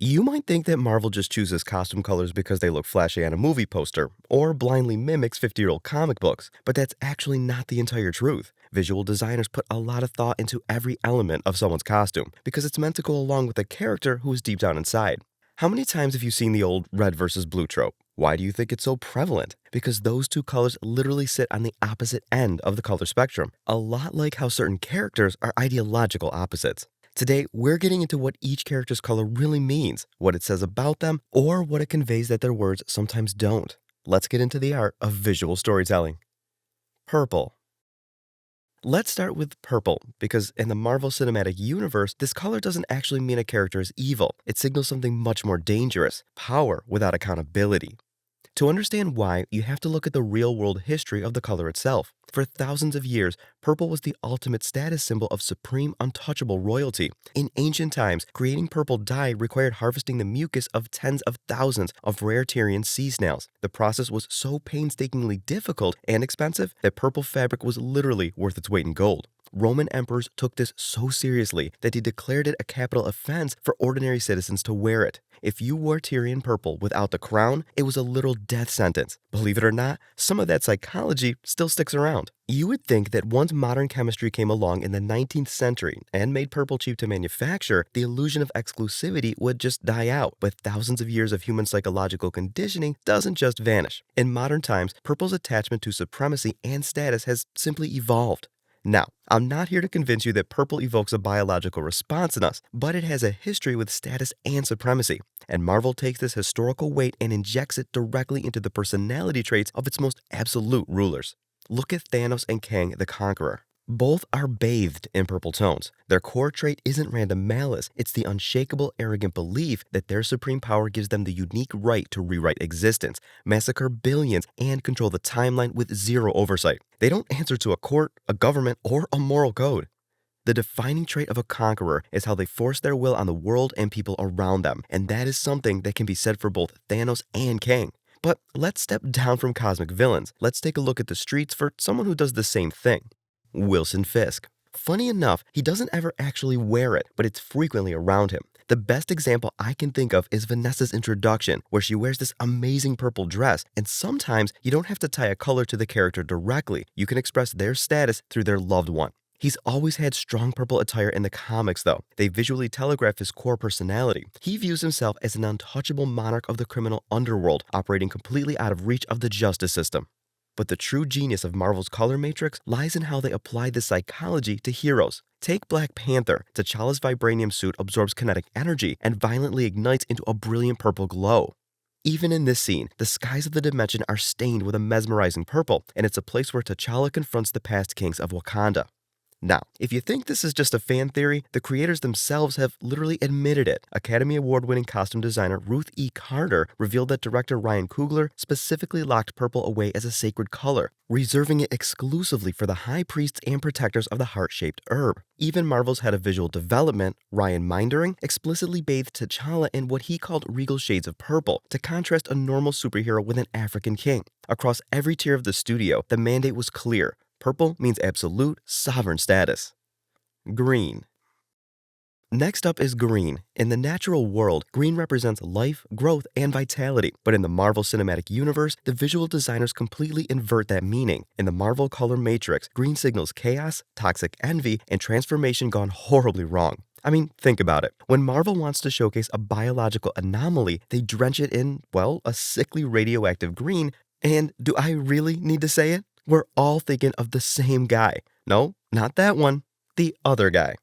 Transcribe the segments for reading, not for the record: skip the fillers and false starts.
You might think that Marvel just chooses costume colors because they look flashy on a movie poster, or blindly mimics 50-year-old comic books, but that's actually not the entire truth. Visual designers put a lot of thought into every element of someone's costume because it's meant to go along with the character who is deep down inside. How many times have you seen the old red versus blue trope? Why do you think it's so prevalent? Because those two colors literally sit on the opposite end of the color spectrum, a lot like how certain characters are ideological opposites. Today, we're getting into what each character's color really means, what it says about them, or what it conveys that their words sometimes don't. Let's get into the art of visual storytelling. Purple. Let's start with purple, because in the Marvel Cinematic Universe, this color doesn't actually mean a character is evil. It signals something much more dangerous: power without accountability. To understand why, you have to look at the real world history of the color itself. For thousands of years, purple was the ultimate status symbol of supreme, untouchable royalty. In ancient times, creating purple dye required harvesting the mucus of tens of thousands of rare Tyrian sea snails. The process was so painstakingly difficult and expensive that purple fabric was literally worth its weight in gold. Roman emperors took this so seriously that they declared it a capital offense for ordinary citizens to wear it. If you wore Tyrian purple without the crown, it was a literal death sentence. Believe it or not, some of that psychology still sticks around. You would think that once modern chemistry came along in the 19th century and made purple cheap to manufacture, the illusion of exclusivity would just die out, but thousands of years of human psychological conditioning doesn't just vanish. In modern times, purple's attachment to supremacy and status has simply evolved. Now, I'm not here to convince you that purple evokes a biological response in us, but it has a history with status and supremacy, and Marvel takes this historical weight and injects it directly into the personality traits of its most absolute rulers. Look at Thanos and Kang the Conqueror. Both are bathed in purple tones. Their core trait isn't random malice, it's the unshakable, arrogant belief that their supreme power gives them the unique right to rewrite existence, massacre billions, and control the timeline with zero oversight. They don't answer to a court, a government, or a moral code. The defining trait of a conqueror is how they force their will on the world and people around them, and that is something that can be said for both Thanos and Kang. But let's step down from cosmic villains. Let's take a look at the streets for someone who does the same thing. Wilson Fisk. Funny enough, he doesn't ever actually wear it, but it's frequently around him. The best example I can think of is Vanessa's introduction, where she wears this amazing purple dress, and sometimes you don't have to tie a color to the character directly. You can express their status through their loved one. He's always had strong purple attire in the comics, though. They visually telegraph his core personality. He views himself as an untouchable monarch of the criminal underworld, operating completely out of reach of the justice system. But the true genius of Marvel's color matrix lies in how they apply this psychology to heroes. Take Black Panther. T'Challa's vibranium suit absorbs kinetic energy and violently ignites into a brilliant purple glow. Even in this scene, the skies of the dimension are stained with a mesmerizing purple, and it's a place where T'Challa confronts the past kings of Wakanda. Now, if you think this is just a fan theory, the creators themselves have literally admitted it. Academy Award-winning costume designer Ruth E. Carter revealed that director Ryan Coogler specifically locked purple away as a sacred color, reserving it exclusively for the high priests and protectors of the heart-shaped herb. Even Marvel's head of visual development, Ryan Mindering, explicitly bathed T'Challa in what he called regal shades of purple to contrast a normal superhero with an African king. Across every tier of the studio, the mandate was clear. Purple means absolute, sovereign status. Green. Next up is green. In the natural world, green represents life, growth, and vitality. But in the Marvel Cinematic Universe, the visual designers completely invert that meaning. In the Marvel color matrix, green signals chaos, toxic envy, and transformation gone horribly wrong. I mean, think about it. When Marvel wants to showcase a biological anomaly, they drench it in, well, a sickly radioactive green. And do I really need to say it? We're all thinking of the same guy. No, not that one. The other guy.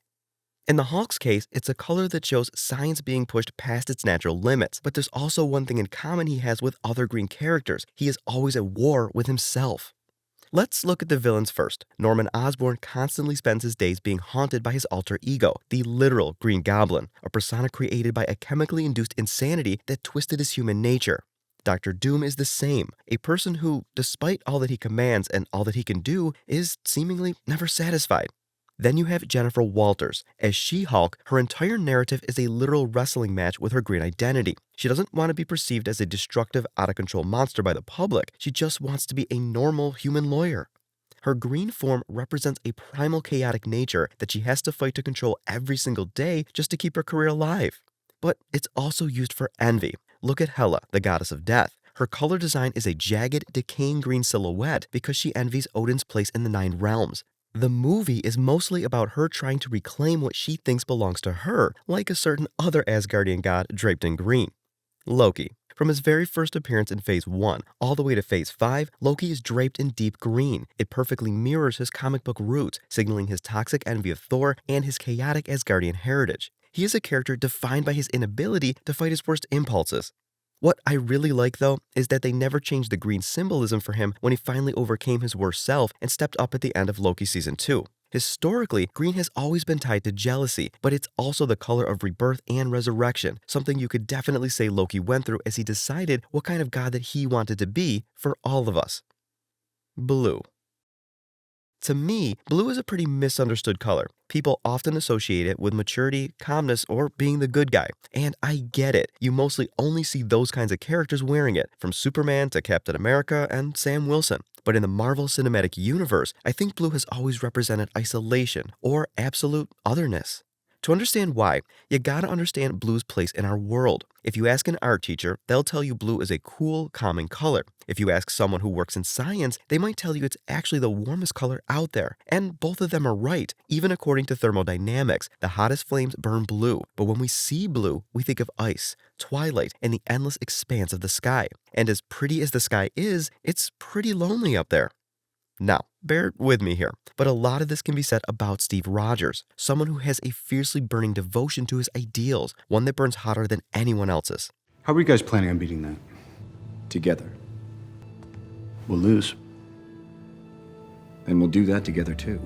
In the Hulk's case, it's a color that shows science being pushed past its natural limits. But there's also one thing in common he has with other green characters. He is always at war with himself. Let's look at the villains first. Norman Osborn constantly spends his days being haunted by his alter ego, the literal Green Goblin, a persona created by a chemically induced insanity that twisted his human nature. Dr. Doom is the same, a person who, despite all that he commands and all that he can do, is seemingly never satisfied. Then you have Jennifer Walters. As She-Hulk, her entire narrative is a literal wrestling match with her green identity. She doesn't want to be perceived as a destructive, out-of-control monster by the public. She just wants to be a normal human lawyer. Her green form represents a primal chaotic nature that she has to fight to control every single day just to keep her career alive. But it's also used for envy. Look at Hela, the goddess of death. Her color design is a jagged, decaying green silhouette because she envies Odin's place in the Nine Realms. The movie is mostly about her trying to reclaim what she thinks belongs to her, like a certain other Asgardian god draped in green. Loki. From his very first appearance in Phase 1 all the way to Phase 5, Loki is draped in deep green. It perfectly mirrors his comic book roots, signaling his toxic envy of Thor and his chaotic Asgardian heritage. He is a character defined by his inability to fight his worst impulses. What I really like, though, is that they never changed the green symbolism for him when he finally overcame his worst self and stepped up at the end of Loki Season 2. Historically, green has always been tied to jealousy, but it's also the color of rebirth and resurrection, something you could definitely say Loki went through as he decided what kind of god that he wanted to be for all of us. Blue. To me, blue is a pretty misunderstood color. People often associate it with maturity, calmness, or being the good guy. And I get it. You mostly only see those kinds of characters wearing it, from Superman to Captain America and Sam Wilson. But in the Marvel Cinematic Universe, I think blue has always represented isolation or absolute otherness. To understand why, you gotta understand blue's place in our world. If you ask an art teacher, they'll tell you blue is a cool, calming color. If you ask someone who works in science, they might tell you it's actually the warmest color out there. And both of them are right. Even according to thermodynamics, the hottest flames burn blue. But when we see blue, we think of ice, twilight, and the endless expanse of the sky. And as pretty as the sky is, it's pretty lonely up there. Now, bear with me here, but a lot of this can be said about Steve Rogers, someone who has a fiercely burning devotion to his ideals, one that burns hotter than anyone else's. How are you guys planning on beating that? Together. We'll lose. And we'll do that together too.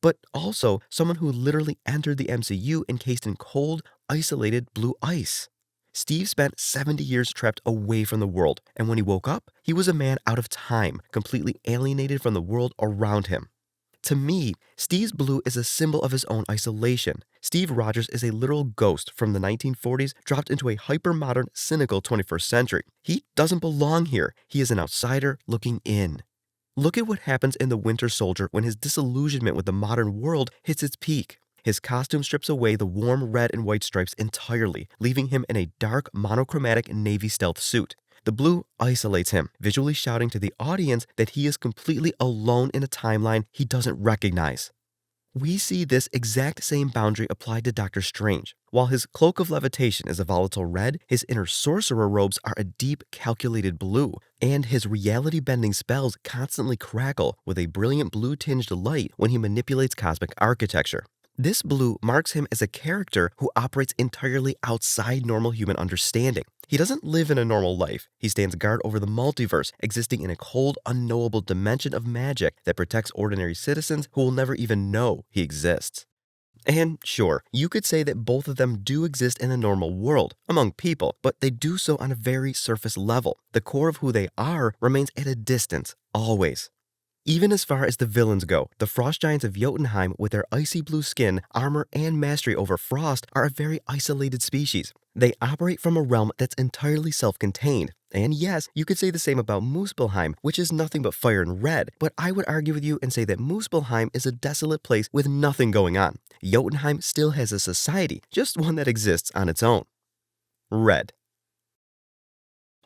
But also someone who literally entered the MCU encased in cold, isolated blue ice. Steve spent 70 years trapped away from the world, and when he woke up, he was a man out of time, completely alienated from the world around him. To me, Steve's blue is a symbol of his own isolation. Steve Rogers is a literal ghost from the 1940s dropped into a hyper-modern, cynical 21st century. He doesn't belong here. He is an outsider looking in. Look at what happens in The Winter Soldier when his disillusionment with the modern world hits its peak. His costume strips away the warm red and white stripes entirely, leaving him in a dark, monochromatic navy stealth suit. The blue isolates him, visually shouting to the audience that he is completely alone in a timeline he doesn't recognize. We see this exact same boundary applied to Doctor Strange. While his cloak of levitation is a volatile red, his inner sorcerer robes are a deep, calculated blue, and his reality-bending spells constantly crackle with a brilliant blue-tinged light when he manipulates cosmic architecture. This blue marks him as a character who operates entirely outside normal human understanding. He doesn't live in a normal life. He stands guard over the multiverse, existing in a cold, unknowable dimension of magic that protects ordinary citizens who will never even know he exists. And sure, you could say that both of them do exist in the normal world, among people, but they do so on a very surface level. The core of who they are remains at a distance, always. Even as far as the villains go, the frost giants of Jotunheim with their icy blue skin, armor, and mastery over frost are a very isolated species. They operate from a realm that's entirely self-contained. And yes, you could say the same about Muspelheim, which is nothing but fire and red, but I would argue with you and say that Muspelheim is a desolate place with nothing going on. Jotunheim still has a society, just one that exists on its own. Red.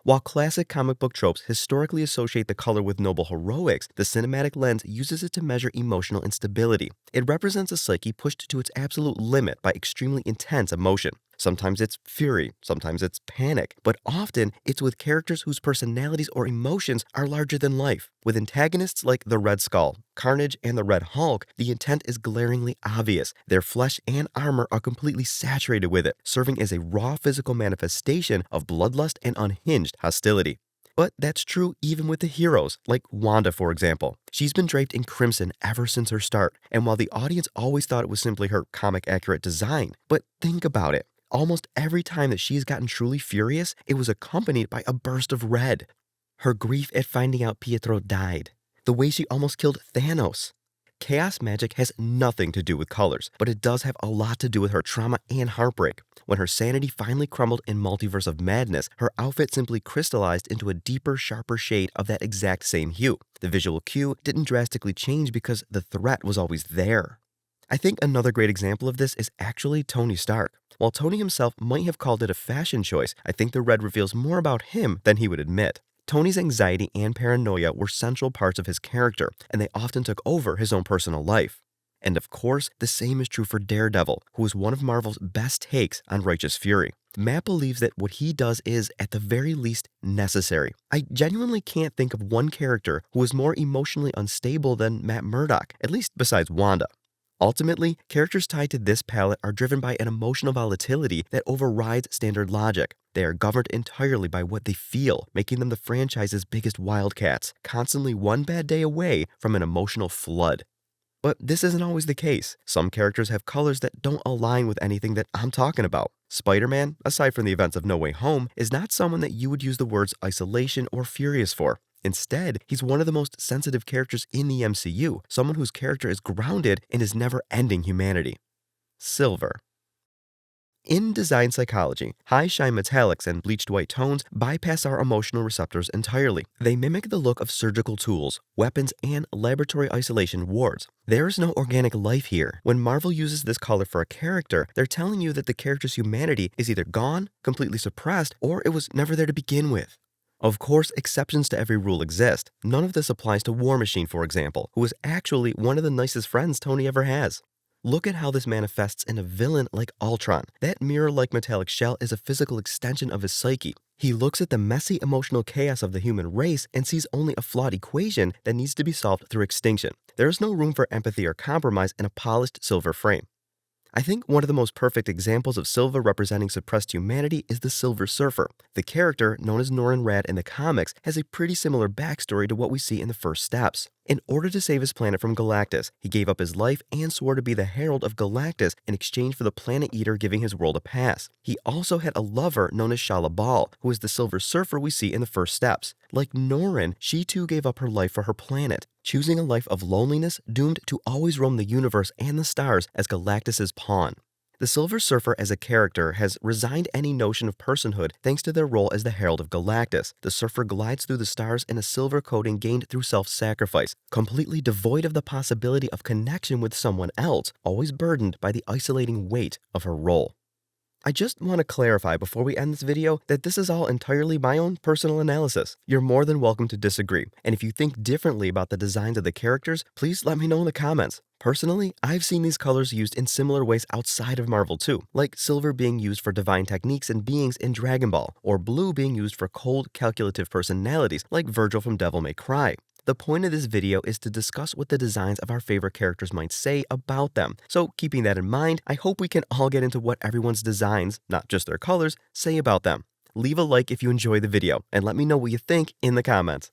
While classic comic book tropes historically associate the color with noble heroics, the cinematic lens uses it to measure emotional instability. It represents a psyche pushed to its absolute limit by extremely intense emotion. Sometimes it's fury, sometimes it's panic, but often it's with characters whose personalities or emotions are larger than life. With antagonists like the Red Skull, Carnage, and the Red Hulk, the intent is glaringly obvious. Their flesh and armor are completely saturated with it, serving as a raw physical manifestation of bloodlust and unhinged hostility. But that's true even with the heroes, like Wanda, for example. She's been draped in crimson ever since her start, and while the audience always thought it was simply her comic-accurate design, but think about it. Almost every time that she's gotten truly furious, it was accompanied by a burst of red. Her grief at finding out Pietro died. The way she almost killed Thanos. Chaos magic has nothing to do with colors, but it does have a lot to do with her trauma and heartbreak. When her sanity finally crumbled in Multiverse of Madness, her outfit simply crystallized into a deeper, sharper shade of that exact same hue. The visual cue didn't drastically change because the threat was always there. I think another great example of this is actually Tony Stark. While Tony himself might have called it a fashion choice, I think the red reveals more about him than he would admit. Tony's anxiety and paranoia were central parts of his character, and they often took over his own personal life. And of course, the same is true for Daredevil, who is one of Marvel's best takes on righteous fury. Matt believes that what he does is, at the very least, necessary. I genuinely can't think of one character who is more emotionally unstable than Matt Murdock, at least besides Wanda. Ultimately, characters tied to this palette are driven by an emotional volatility that overrides standard logic. They are governed entirely by what they feel, making them the franchise's biggest wildcats, constantly one bad day away from an emotional flood. But this isn't always the case. Some characters have colors that don't align with anything that I'm talking about. Spider-Man, aside from the events of No Way Home, is not someone that you would use the words isolation or furious for. Instead, he's one of the most sensitive characters in the MCU, someone whose character is grounded in his never-ending humanity. Silver. In design psychology, high shine metallics and bleached white tones bypass our emotional receptors entirely. They mimic the look of surgical tools, weapons, and laboratory isolation wards. There is no organic life here. When Marvel uses this color for a character, they're telling you that the character's humanity is either gone, completely suppressed, or it was never there to begin with. Of course, exceptions to every rule exist. None of this applies to War Machine, for example, who is actually one of the nicest friends Tony ever has. Look at how this manifests in a villain like Ultron. That mirror-like metallic shell is a physical extension of his psyche. He looks at the messy emotional chaos of the human race and sees only a flawed equation that needs to be solved through extinction. There is no room for empathy or compromise in a polished silver frame. I think one of the most perfect examples of Silver representing suppressed humanity is the Silver Surfer. The character, known as Norrin Radd in the comics, has a pretty similar backstory to what we see in the first steps. In order to save his planet from Galactus, he gave up his life and swore to be the herald of Galactus in exchange for the Planet Eater giving his world a pass. He also had a lover known as Shala Bal, who is the Silver Surfer we see in the first steps. Like Norrin, she too gave up her life for her planet, choosing a life of loneliness, doomed to always roam the universe and the stars as Galactus's pawn. The Silver Surfer as a character has resigned any notion of personhood thanks to their role as the Herald of Galactus. The Surfer glides through the stars in a silver coating gained through self-sacrifice, completely devoid of the possibility of connection with someone else, always burdened by the isolating weight of her role. I just want to clarify before we end this video that this is all entirely my own personal analysis. You're more than welcome to disagree, and if you think differently about the designs of the characters, please let me know in the comments. Personally, I've seen these colors used in similar ways outside of Marvel too, like silver being used for divine techniques and beings in Dragon Ball, or blue being used for cold, calculative personalities like Virgil from Devil May Cry. The point of this video is to discuss what the designs of our favorite characters might say about them. So keeping that in mind, I hope we can all get into what everyone's designs, not just their colors, say about them. Leave a like if you enjoyed the video, and let me know what you think in the comments.